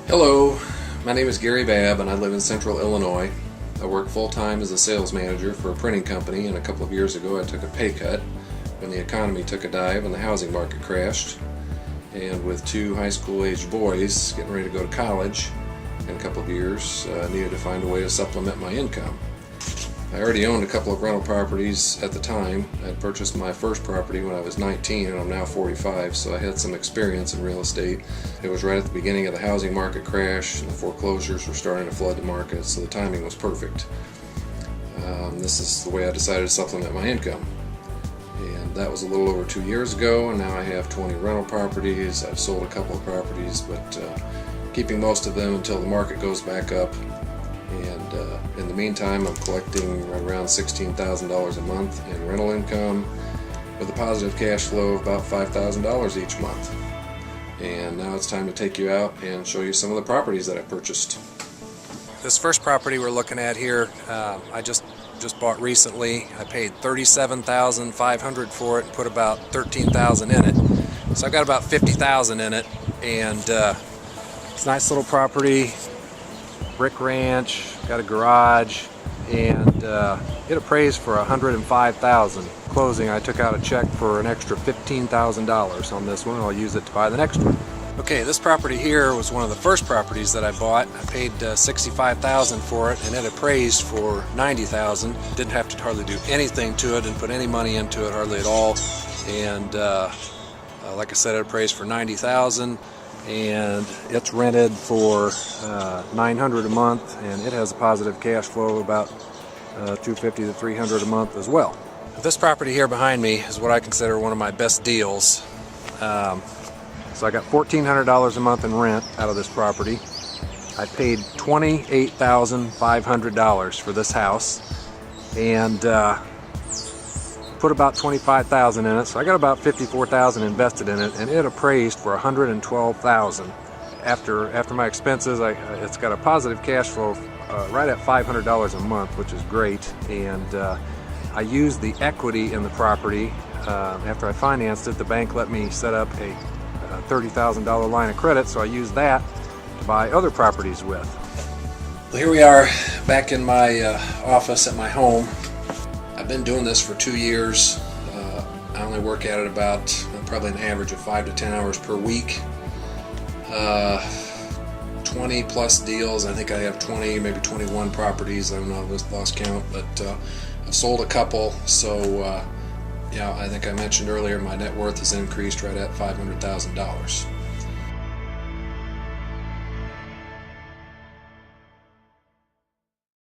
Hello, my name is Gary Babb and I live in Central Illinois. I work full-time as a sales manager for a printing company, and a couple of years ago I took a pay cut when the economy took a dive and the housing market crashed. And with two high school aged boys getting ready to go to college in a couple of years, I needed to find a way to supplement my income. I already owned a couple of rental properties at the time. I had purchased my first property when I was 19 and I'm now 45, so I had some experience in real estate. It was right at the beginning of the housing market crash, and the foreclosures were starting to flood the market, so the timing was perfect. This is the way I decided to supplement my income. And that was a little over 2 years ago, and now I have 20 rental properties. I've sold a couple of properties, but keeping most of them until the market goes back up. And in the meantime, I'm collecting right around $16,000 a month in rental income with a positive cash flow of about $5,000 each month. And now it's time to take you out and show you some of the properties that I purchased. This first property we're looking at here, I just bought recently. I paid $37,500 for it and put about $13,000 in it. So I got about $50,000 in it, and it's a nice little property. Brick ranch, got a garage, and it appraised for $105,000. Closing, I took out a check for an extra $15,000 on this one. I'll use it to buy the next one. Okay, this property here was one of the first properties that I bought. I paid $65,000 for it, and it appraised for $90,000. Didn't have to hardly do anything to it, didn't put any money into it hardly at all. And like I said, it appraised for $90,000. And it's rented for $900 a month, and it has a positive cash flow of about $250 to $300 a month as well. This property here behind me is what I consider one of my best deals. So I got $1,400 a month in rent out of this property. I paid $28,500 for this house, and put about $25,000 in it, so I got about $54,000 invested in it, and it appraised for $112,000. After my expenses, it's got a positive cash flow right at $500 a month, which is great. And I used the equity in the property. After I financed it, the bank let me set up a $30,000 line of credit, so I used that to buy other properties with. Well, here we are back in my office at my home. I've been doing this for 2 years. I only work at it about probably an average of 5 to 10 hours per week. 20 plus deals. I think I have 20, maybe 21 properties. I don't know, I've lost count, but I've sold a couple. So yeah, I think I mentioned earlier my net worth has increased right at $500,000.